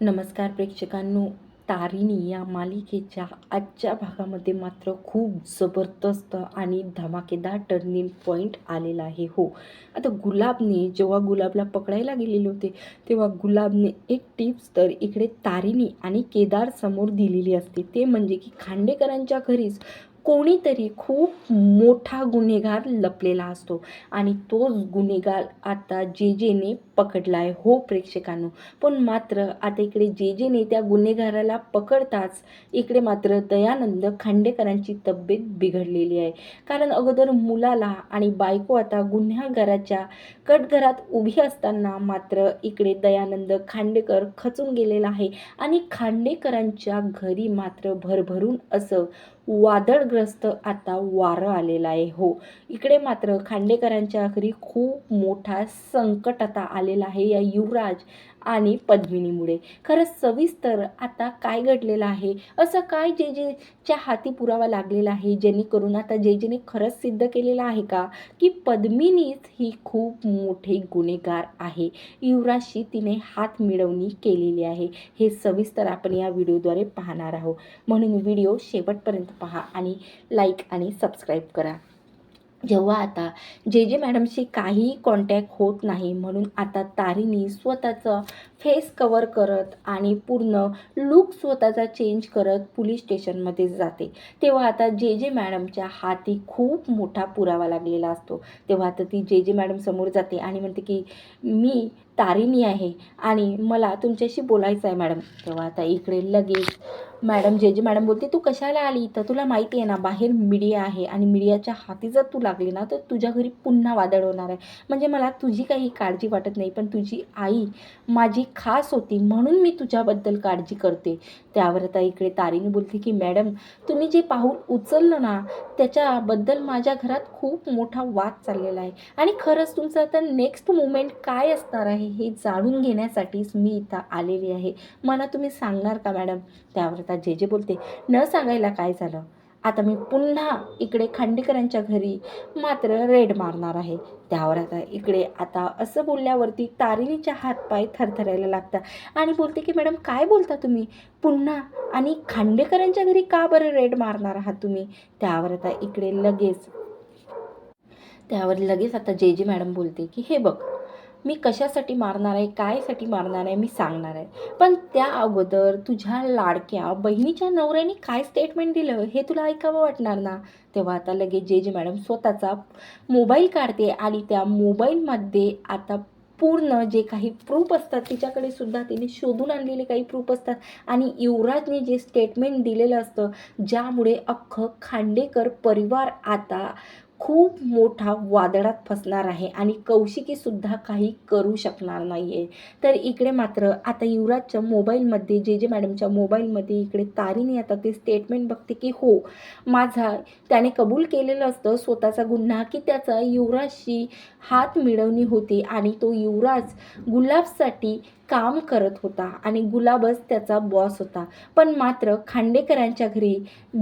नमस्कार प्रेक्षकांनो. तारिणी या मालिकेच्या आजच्या भागामध्ये मात्र खूप जबरदस्त आणि धमाकेदार टर्निंग पॉईंट आलेला आहे. हो, आता गुलाबने जेव्हा गुलाबला पकडायला गेलेले होते तेव्हा गुलाबने एक टिप्स तर इकडे तारिणी आणि केदार समोर दिलेली असते, ते म्हणजे की खांडेकरांच्या घरीच कोणीतरी खूप मोठा गुन्हेगार लपलेला असतो आणि तोच गुन्हेगार आता जेने पकडला आहे. हो प्रेक्षकांनो, पण मात्र आता इकडे जेने त्या गुन्हेगाराला पकडताच इकडे मात्र दयानंद खांडेकरांची तब्येत बिघडलेली आहे. कारण अगोदर मुलाला आणि बायको आता गुन्हेगाराच्या कटघरात उभी असताना मात्र इकडे दयानंद खांडेकर खचून गेलेला आहे आणि खांडेकरांच्या घरी मात्र भरभरून असं वादळग्रस्त आता वारं आलेलं आहे. हो, इकडे मात्र खांडेकरांच्या घरी खूप मोठा संकट आता आलेला आहे या युवराज आणि पद्मिनीमुळे. खरंच सविस्तर आता काय घडलेलं आहे, असं काय जेच्या हाती पुरावा लागलेला आहे जेणेकरून आता जेने खरंच सिद्ध केलेलं आहे का की पद्मिनीच ही खूप मोठी गुन्हेगार आहे, युवराजशी तिने हात मिळवणी केलेली आहे, हे सविस्तर आपण या व्हिडिओद्वारे पाहणार आहोत. म्हणून व्हिडिओ शेवटपर्यंत पहा आणि लाईक आणि सबस्क्राईब करा. जेव्हा आता जे मॅडमशी काहीही कॉन्टॅक्ट होत नाही म्हणून आता तारिणी स्वतःचं फेस कवर करत आणि पूर्ण लुक स्वतःचा चेंज करत पोलीस स्टेशनमध्ये जाते, तेव्हा आता जे मॅडमच्या हाती खूप मोठा पुरावा लागलेला असतो. तेव्हा आता ती जे मॅडम समोर जाते आणि म्हणते की मी तारिणी आहे आणि मला तुमच्याशी बोलायचं आहे मॅडम. तेव्हा आता इकडे लगेच मॅडम जे मॅडम बोलते, तू कशाला आली तर तुला माहिती आहे ना बाहेर मीडिया आहे आणि मीडियाच्या हाती जर तू लागली ना तर तुझ्या घरी पुन्हा वादळ होणार आहे. म्हणजे मला तुझी काही काळजी वाटत नाही, पण तुझी आई माझी खास होती म्हणून मी तुझ्याबद्दल काळजी करते. त्यावर आता इकडे तारिणी बोलते की मॅडम, तुम्ही जे पाऊल उचललं ना त्याच्याबद्दल माझ्या घरात खूप मोठा वाद चाललेला आहे आणि खरंच तुमचं आता नेक्स्ट मुवमेंट काय असणार आहे हे जाणून घेण्यासाठीच मी इथं आलेली आहे. मला तुम्ही सांगणार का मॅडम? त्यावर आता जे बोलते, न सांगायला काय झालं, आता मी पुन्हा इकडे खांडेकरांच्या घरी मात्र रेड मारणार आहे. त्यावर आता इकडे आता असं बोलल्यावरती तारिणीच्या हातपाय थरथरायला लागतात आणि बोलते की मॅडम काय बोलता तुम्ही पुन्हा, आणि खांडेकरांच्या घरी का बरं रेड मारणार आहात तुम्ही? त्यावर लगेच आता जे मॅडम बोलते की हे बघ, मी कशासाठी मारणार आहे, कायसाठी मारणार आहे मी सांगणार आहे, पण त्या अगोदर तुझ्या लाडक्या बहिणीच्या नवऱ्याने काय स्टेटमेंट दिलं हे तुला ऐकावं वाटणार ना. तेव्हा आता लगेच जे मॅडम स्वतःचा मोबाईल काढते आणि त्या मोबाईलमध्ये आता पूर्ण जे काही प्रूफ असतात तिच्याकडे सुद्धा तिने शोधून आणलेले काही प्रूफ असतात आणि युवराजने जे स्टेटमेंट दिलेलं असतं ज्यामुळे अख्खं खांडेकर परिवार आता खूप मोठा वादळात फसणार आहे आणि कौशिकीसुद्धा काही करू शकणार नाही आहे. तर इकडे मात्र आता युवराजच्या मोबाईलमध्ये जे मॅडमच्या मोबाईलमध्ये इकडे तारिणी आता ते स्टेटमेंट बघते की हो, माझा त्याने कबूल केलेलं असतं स्वतःचा गुन्हा की त्याचा युवराजशी हात मिळवणी होती आणि तो युवराज गुलाबसाठी काम करत होता आणि गुलाबच त्याचा बॉस होता. पण मात्र खांडेकरांच्या घरी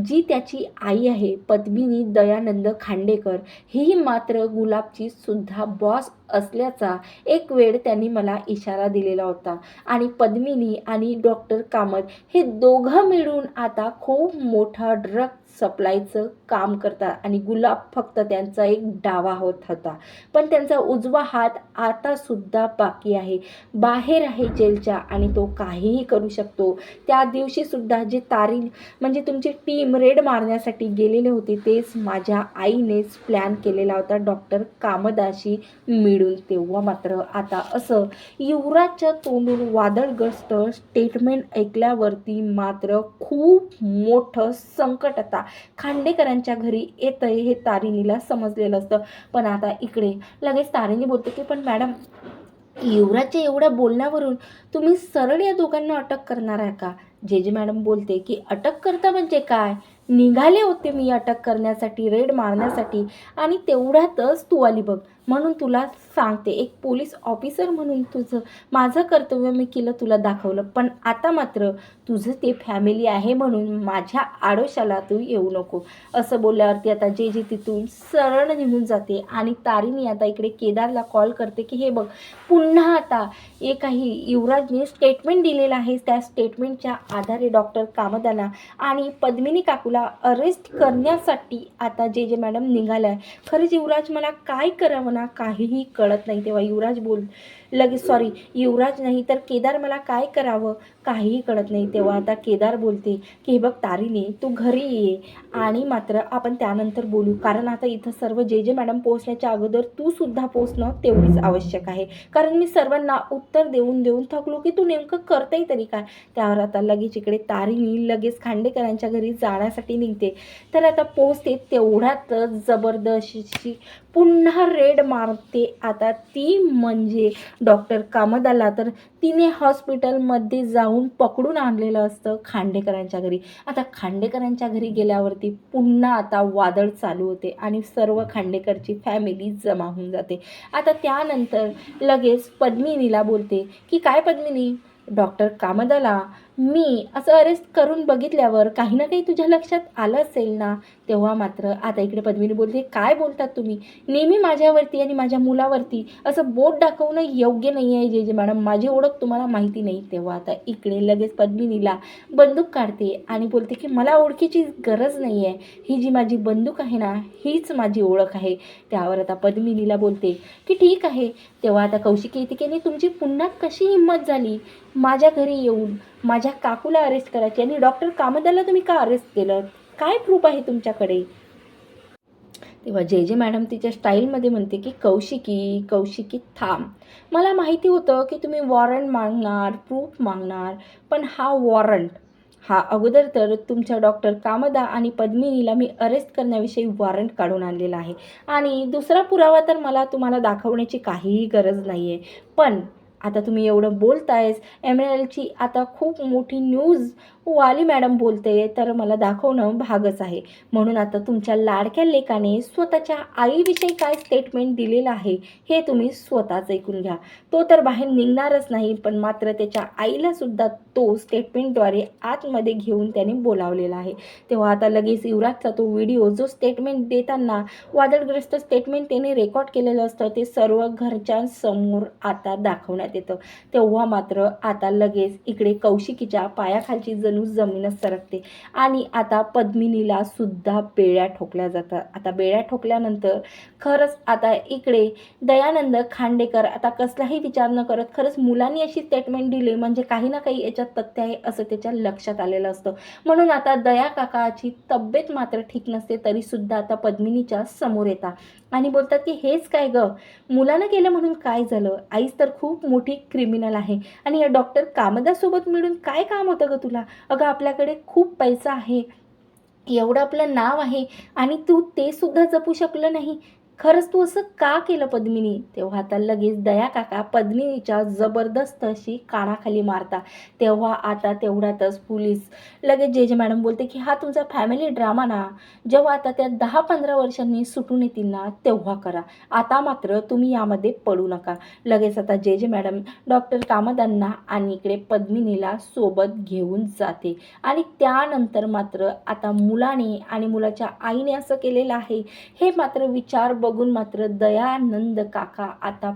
जी त्याची आई आहे पद्मिनी दयानंद खांडेकर, ही मात्र गुलाबची सुद्धा बॉस असल्याचा एक वेळ त्यांनी मला इशारा दिलेला होता आणि पद्मिनी आणि डॉक्टर कामत हे दोघं मिळून आता खूप मोठा ड्रग सप्लायचं काम करतात आणि गुलाब फक्त त्यांचा एक डावा होत होता, पण त्यांचा उजवा हात आता सुद्धा बाकी आहे, बाहेर आहे जेलच्या आणि तो काहीही करू शकतो. त्या दिवशी सुद्धा जे म्हणजे तुमची टीम रेड मारण्यासाठी गेलेले होते तेच माझ्या आईनेच प्लॅन केलेला होता डॉक्टर कामदाशी मिळून. तेव्हा मात्र आता असं युवराजच्या तोंडून वादळग्रस्त स्टेटमेंट ऐकल्यावरती मात्र खूप मोठं संकट आता खांडेकरांच्या घरी येतंय हे तारिणीला समजलेलं असतं. पण आता इकडे लगेच तारिणी बोलते की पण मॅडम, युवराजच्या एवढ्या बोलण्यावरून तुम्ही सरळ या दोघांना अटक करणार आहे का? जे मॅडम बोलते की अटक करता म्हणजे काय, निघाले होते मी अटक करण्यासाठी, रेड मारण्यासाठी आणि तेवढ्यातच तू आली बघ. म्हणून तुला सांगते, एक पोलीस ऑफिसर म्हणून माझं कर्तव्य मी केलं, तुला दाखवलं. पण आता मात्र तुझं ते फॅमिली आहे म्हणून माझ्या आडोशाला तू येऊ नको. असं बोलल्यावरती आता जे तिथून सरळ निघून जाते आणि तारीनी आता इकडे केदारला कॉल करते की हे बघ, पुन्हा आता काही युवराजने स्टेटमेंट दिलेलं आहे. त्या स्टेटमेंटच्या आधारे डॉक्टर कामदाला आणि पद्मिनी काकूला अरेस्ट करण्यासाठी आता जे मॅडम निघाल्या. खरंच युवराज मला काय करावं ना काहीही कळत नाही. तेव्हा युवराज युवराज नाही तर केदार मला काय करावं काहीही कळत नाही. तेव्हा आता केदार बोलते की हे बघ तारीने, तू घरी ये आणि मात्र आपण त्यानंतर बोलू. कारण आता इथं सर्व जे मॅडम पोहोचण्याच्या अगोदर तू सुद्धा पोहोचणं तेवढीच आवश्यक आहे. कारण मी सर्वांना उत्तर देऊन थकलो की तू नेमकं करते तरी काय. त्यावर आता लगेच इकडे तारीनी लगेच खांडेकरांच्या घरी जाण्यासाठी निघते. तर आता पोहोचते तेवढ्यात जबरदस्तीची पुन्हा रेड मारते आता ती म्हणजे डॉक्टर कामदाला. तर तिने हॉस्पिटलमध्ये जाऊन पकडून आणलेलं असतं खांडेकरांच्या घरी. आता खांडेकरांच्या घरी गेल्यावरती पुन्हा आता वादळ चालू होते आणि सर्व खांडेकरची फॅमिली जमा होऊन जाते. आता त्यानंतर लगेच पद्मिनीला बोलते की काय पद्मिनी, डॉक्टर कामदाला मी असं अरेस्ट करून बघितल्यावर काही ना काही तुझ्या लक्षात आलं असेल ना. तेव्हा मात्र आता इकडे पद्मिनी बोलते, काय बोलतात तुम्ही, नेहमी माझ्यावरती आणि माझ्या मुलावरती असं बोट दाखवणं योग्य नाही आहे जे मॅडम, माझी ओळख तुम्हाला माहिती नाही. तेव्हा आता इकडे लगेच पद्मिनीला बंदूक काढते आणि बोलते की मला ओळखीची गरज नाही आहे, ही जी माझी बंदूक आहे ना हीच माझी ओळख आहे. त्यावर आता पद्मिनीला बोलते की ठीक आहे. तेव्हा आता कौशिकी येते की नाही, तुमची पुन्हा कशी हिंमत झाली माझ्या घरी येऊन माझ्या काकूला अरेस्ट करायची आणि डॉक्टर कामदाला तुम्ही का अरेस्ट केलं, काय प्रूफ आहे तुमच्याकडे. तेव्हा जे मॅडम तिच्या स्टाईलमध्ये म्हणते की कौशिकी थांब, मला माहिती होतं की तुम्ही वॉरंट मागणार, प्रूफ मागणार, पण हा अगोदर तर तुमच्या डॉक्टर कामदा आणि पद्मिनीला मी अरेस्ट करण्याविषयी वॉरंट काढून आणलेला आहे आणि दुसरा पुरावा तर मला तुम्हाला दाखवण्याची काहीही गरज नाही आहे. पण आता तुम्ही एवढं बोलतायच, एमएनएलची आता खूप मोठी न्यूज वाली मॅडम बोलते, तर मला दाखवणं भागच आहे. म्हणून आता तुमच्या लाडक्या लेकाने स्वतःच्या आईविषयी काय स्टेटमेंट दिलेलं आहे हे तुम्ही स्वतःच ऐकून घ्या. तो तर बाहेर निघणारच नाही, पण मात्र त्याच्या आईला सुद्धा तो स्टेटमेंटद्वारे आतमध्ये घेऊन त्याने बोलावलेला आहे. तेव्हा आता लगेच युवराजचा तो व्हिडिओ जो स्टेटमेंट देताना वादळग्रस्त स्टेटमेंट त्याने रेकॉर्ड केलेलं असतं ते सर्व घरच्यांसमोर आता दाखवण्यात येतं. तेव्हा मात्र आता लगेच इकडे कौशिकीच्या पायाखालची जमीनच सरकते आणि आता पद्मिनीला सुद्धा बेड्या ठोकल्या जातात. आता बेड्या ठोकल्यानंतर खरंच आता इकडे दयानंद खांडेकर आता कसलाही विचार न करत खरंच मुलांनी अशी स्टेटमेंट दिली म्हणजे काही ना काही याच्यात तथ्य आहे असं त्याच्या लक्षात आलेलं असतं. म्हणून आता दया काकाची तब्येत मात्र ठीक नसते तरी सुद्धा आता पद्मिनीच्या समोर येतात आणि बोलतात की हेच काय ग, मुलानं केलं म्हणून काय झालं, आईच तर खूप मोठी क्रिमिनल आहे आणि या डॉक्टर कामदासोबत मिळून काय काम होतं ग तुला. अगं आपल्याकडे खूप पैसा आहे, एवढं आपलं नाव आहे आणि तू ते सुद्धा जपू शकलं नाही. खरंच तू असं का केलं पद्मिनी. तेव्हा आता लगेच दया काका पद्मिनीच्या जबरदस्त अशी कानाखाली मारता. तेव्हा आता तेवढ्यातच पोलीस लगेच जे मॅडम बोलते की हा तुमचा फॅमिली ड्रामा ना, जेव्हा आता त्या 10-15 वर्षांनी सुटून येतील ना तेव्हा करा, आता मात्र तुम्ही यामध्ये पडू नका. लगेच आता जे मॅडम डॉक्टर कामदांना आणि इकडे पद्मिनीला सोबत घेऊन जाते आणि त्यानंतर मात्र आता मुलाने आणि मुलाच्या आईने असं केलेलं आहे हे मात्र विचार बघून मात्र दयानंद काका आता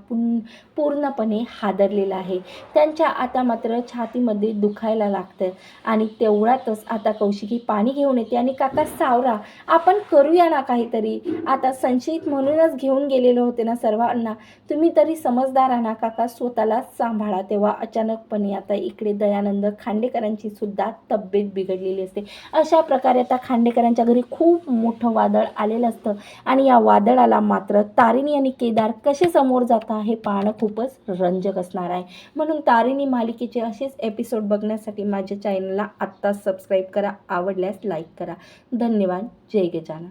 पूर्णपणे हादरलेला आहे. त्यांच्या आता मात्र छातीमध्ये दुखायला लागतं आणि तेवढ्यातच आता कौशिकी पाणी घेऊन येते आणि काका सावरा, आपण करूया ना काहीतरी, आता संशयित म्हणूनच घेऊन गेलेले होते ना सर्वांना, तुम्ही तरी समजदार ना काका, स्वतःला सांभाळा. तेव्हा अचानकपणे आता इकडे दयानंद खांडेकरांची सुद्धा तब्येत बिघडलेली असते. अशा प्रकारे आता खांडेकरांच्या घरी खूप मोठं वादळ आलेलं असतं आणि या वादळाला मात्र तारिणी आणि केदार कसे समोर जातात हे पाहणं खूपच रंजक असणार आहे. म्हणून तारिणी मालिकेचे असेच एपिसोड बघण्यासाठी माझ्या चॅनलला आत्ताच सबस्क्राईब करा, आवडल्यास लाईक करा. धन्यवाद. जय गजानन.